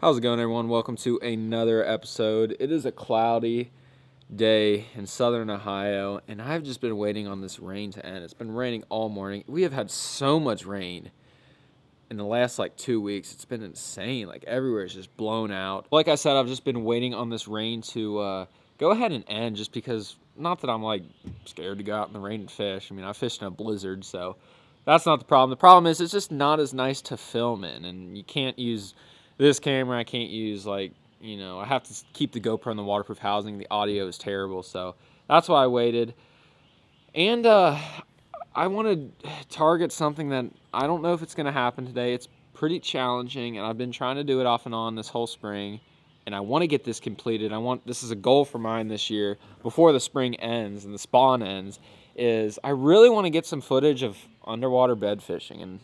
How's it going, everyone? Welcome to another episode. It is a cloudy day in southern Ohio, and I've just been waiting on this rain to end. It's been raining all morning. We have had so much rain in the last 2 weeks. It's been insane. Everywhere is just blown out. Like I said, I've just been waiting on this rain to go ahead and end, just because, not that I'm scared to go out in the rain and fish. I mean, I fished in a blizzard, so that's not the problem. The problem is it's just not as nice to film in, and you can't use this camera. I can't use I have to keep the GoPro in the waterproof housing. The audio is terrible, so that's why I waited. And I want to target something that I don't know if it's going to happen today. It's pretty challenging, and I've been trying to do it off and on this whole spring, and I want to get this completed. This is a goal for mine this year before the spring ends and the spawn ends, is I really want to get some footage of underwater bed fishing. And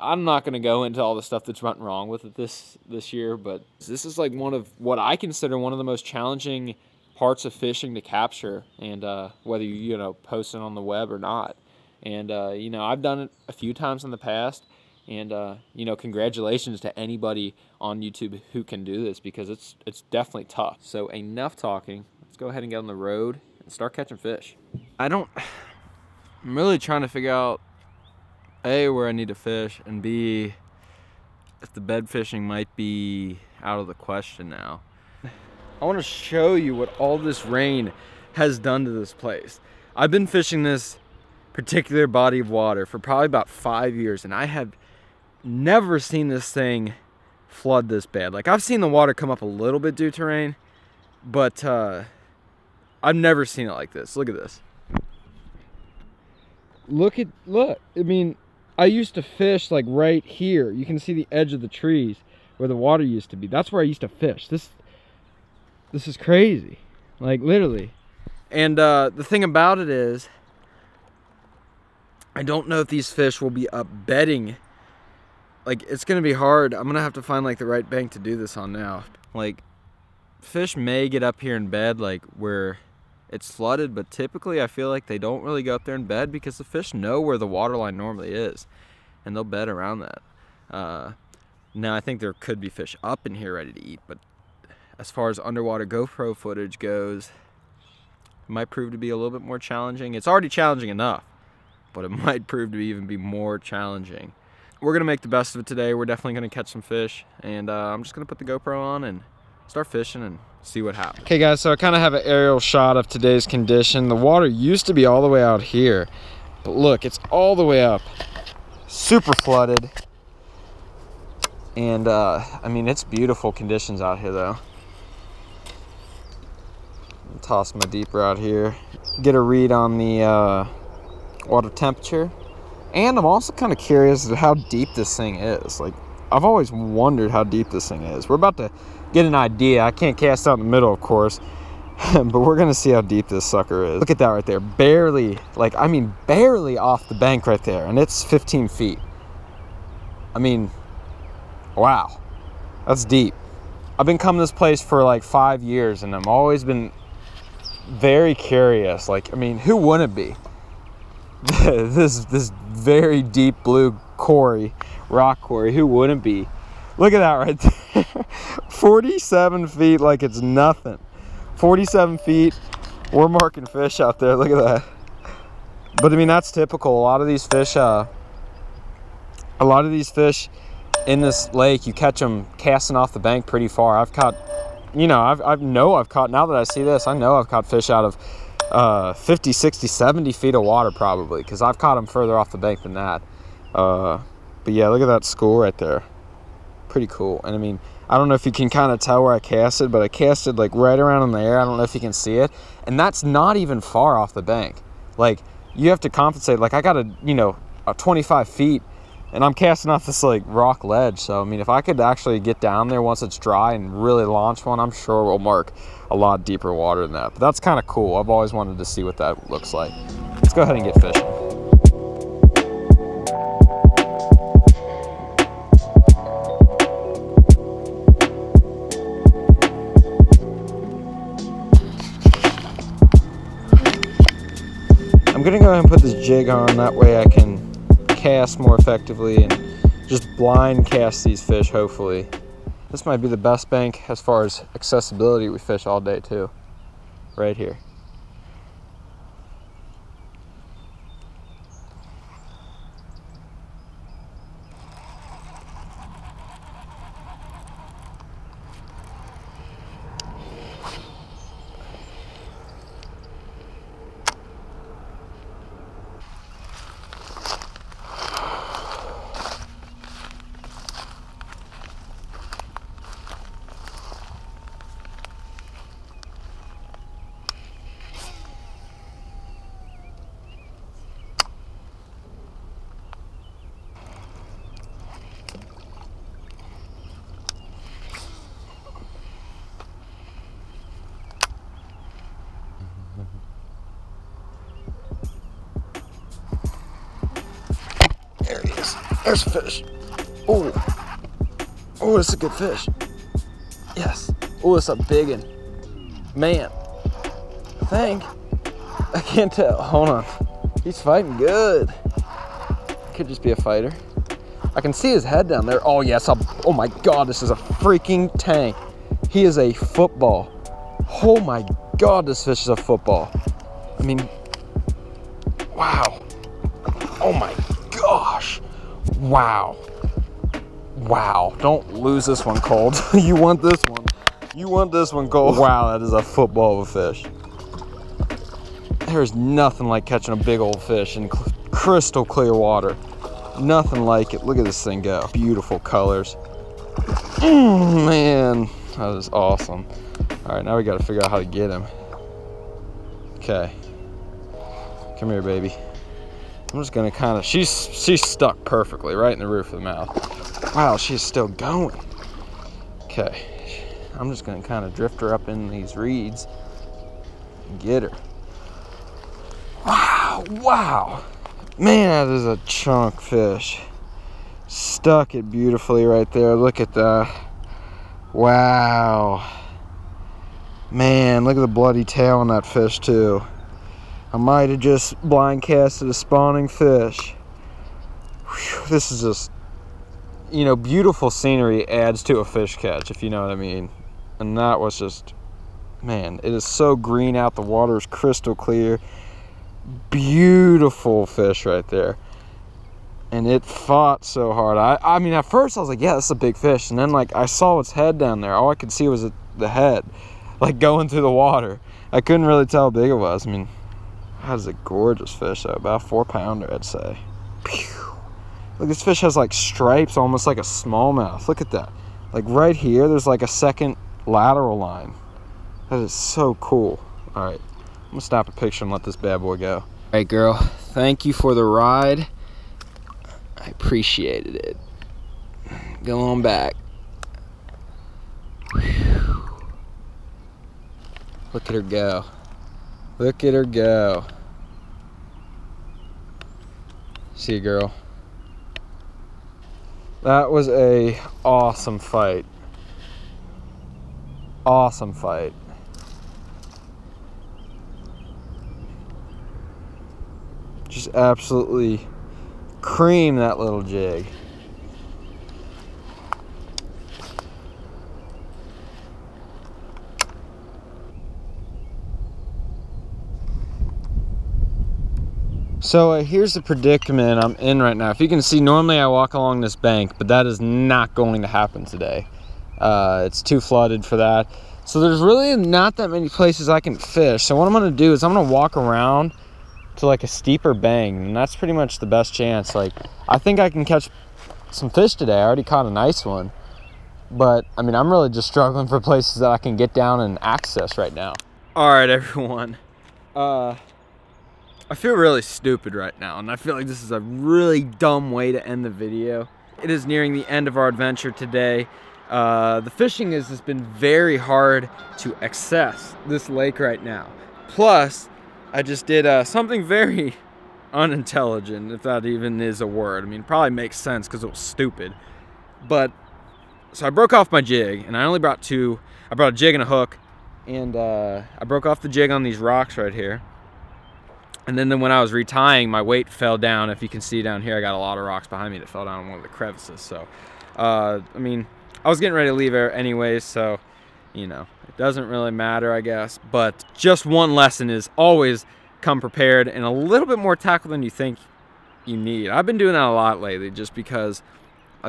I'm not going to go into all the stuff that's went wrong with it this year, but this is one of what I consider one of the most challenging parts of fishing to capture, and whether you post it on the web or not. And I've done it a few times in the past, and congratulations to anybody on YouTube who can do this, because it's definitely tough. So enough talking. Let's go ahead and get on the road and start catching fish. I'm really trying to figure out A, where I need to fish, and B, if the bed fishing might be out of the question now. I want to show you what all this rain has done to this place. I've been fishing this particular body of water for probably about 5 years, and I have never seen this thing flood this bad. I've seen the water come up a little bit due to rain, but I've never seen it like this. Look at this. Look. I mean, I used to fish right here. You can see the edge of the trees where the water used to be. That's where I used to fish. This is crazy, literally. And the thing about it is, I don't know if these fish will be up bedding. It's gonna be hard. I'm gonna have to find the right bank to do this on now. Fish may get up here in bed where it's flooded, but typically I feel they don't really go up there in bed, because the fish know where the water line normally is, and they'll bed around that. Now I think there could be fish up in here ready to eat, but as far as underwater GoPro footage goes, it might prove to be a little bit more challenging. It's already challenging enough, but it might prove to even be more challenging. We're gonna make the best of it today. We're definitely gonna catch some fish, and I'm just gonna put the GoPro on and start fishing and see what happens. Okay guys, so I kind of have an aerial shot of today's condition. The water used to be all the way out here, but look, it's all the way up, super flooded. And I mean, it's beautiful conditions out here though. Toss my deeper out here, get a read on the water temperature. And I'm also kind of curious as how deep this thing is. I've always wondered how deep this thing is. We're about to get an idea. I can't cast out in the middle, of course, but we're gonna see how deep this sucker is. Look at that right there, barely, I mean barely off the bank right there, and it's 15 feet. I mean, wow, that's deep. I've been coming to this place for 5 years, and I've always been very curious. I mean, who wouldn't be? this very deep blue quarry, rock quarry, who wouldn't be? Look at that right there. 47 feet, it's nothing. 47 feet, we're marking fish out there. Look at that. But I mean, that's typical. A lot of these in this lake, you catch them casting off the bank pretty far. I've caught, I've caught, now that I see this, I know I've caught fish out of 50, 60, 70 feet of water probably, because I've caught them further off the bank than that. But yeah, look at that school right there. Pretty cool. And I mean, I don't know if you can kind of tell where I casted, but I casted right around in the air. I don't know if you can see it, and that's not even far off the bank. You have to compensate. I got a 25 feet, and I'm casting off this rock ledge. So I mean, if I could actually get down there once it's dry and really launch one, I'm sure we'll mark a lot deeper water than that. But that's kind of cool. I've always wanted to see what that looks like. Let's go ahead and get fishing. I'm gonna go ahead and put this jig on, that way I can cast more effectively and just blind cast these fish, hopefully. This might be the best bank as far as accessibility. We fish all day too, right here. There he is. There's a fish. Oh, oh, that's a good fish. Yes. Oh, it's a big one. Man, I think. I can't tell. Hold on. He's fighting good. Could just be a fighter. I can see his head down there. Oh, yes. Oh, my God. This is a freaking tank. He is a football. Oh, my God. This fish is a football. I mean, wow. Oh, my gosh. Wow. Wow. Don't lose this one, Cold. You want this one. You want this one, Cold. Wow, that is a football of a fish. There's nothing like catching a big old fish in crystal clear water. Nothing like it. Look at this thing go. Beautiful colors. Man, that is awesome. All right, now we got to figure out how to get him. Okay. Come here, baby. I'm just gonna kind of, she's stuck perfectly right in the roof of the mouth. Wow, she's still going. Okay. I'm just gonna kind of drift her up in these reeds and get her. Wow, wow. Man, that is a chunk fish. Stuck it beautifully right there. Look at that. Wow. Man, look at the bloody tail on that fish too. I might have just blind casted a spawning fish. Whew, this is just, you know, beautiful scenery adds to a fish catch, if you know what I mean. And that was just, man, it is so green out. The water is crystal clear. Beautiful fish right there. And it fought so hard. I mean, at first I was like, yeah, that's a big fish. And then, like, I saw its head down there. All I could see was the head, like, going through the water. I couldn't really tell how big it was. I mean, that is a gorgeous fish, though. About a 4-pounder, I'd say. Pew. Look, this fish has, like, stripes, almost like a smallmouth. Look at that. Like, right here, there's, like, a second lateral line. That is so cool. All right, I'm gonna snap a picture and let this bad boy go. All right, girl, thank you for the ride. I appreciated it. Go on back. Whew. Look at her go. Look at her go. See you, girl. That was a awesome fight. Awesome fight. Just absolutely cream that little jig. So here's the predicament I'm in right now. If you can see, normally I walk along this bank, but that is not going to happen today. It's too flooded for that. So there's really not that many places I can fish. So what I'm gonna do is I'm gonna walk around to like a steeper bank, and that's pretty much the best chance. Like, I think I can catch some fish today. I already caught a nice one, but I mean, I'm really just struggling for places that I can get down and access right now. All right, everyone. I feel really stupid right now, and I feel like this is a really dumb way to end the video. It is nearing the end of our adventure today. The fishing has just been very hard to access this lake right now. Plus, I just did something very unintelligent, if that even is a word. I mean, it probably makes sense because it was stupid. But, so I broke off my jig, and I only brought two. I brought a jig and a hook, and I broke off the jig on these rocks right here. And then when I was retying, my weight fell down. If you can see down here, I got a lot of rocks behind me that fell down in one of the crevices. So, I mean, I was getting ready to leave there anyways, so, you know, it doesn't really matter, I guess. But just one lesson is always come prepared and a little bit more tackle than you think you need. I've been doing that a lot lately just because I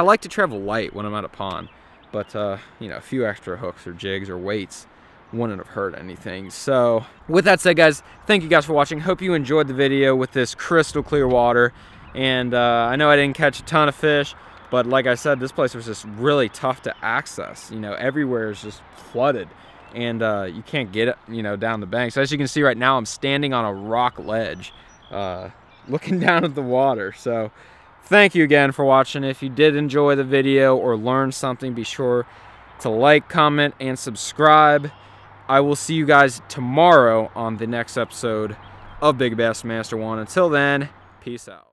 like to travel light when I'm at a pond. But, you know, a few extra hooks or jigs or weights wouldn't have hurt anything. So with that said, guys, thank you guys for watching. Hope you enjoyed the video with this crystal clear water. And I know I didn't catch a ton of fish, but like I said, this place was just really tough to access. You know, everywhere is just flooded, and you can't get it, you know, down the bank. So as you can see right now, I'm standing on a rock ledge, looking down at the water. So thank you again for watching. If you did enjoy the video or learn something, be sure to like, comment, and subscribe. I will see you guys tomorrow on the next episode of Big Bass Master 1. Until then, peace out.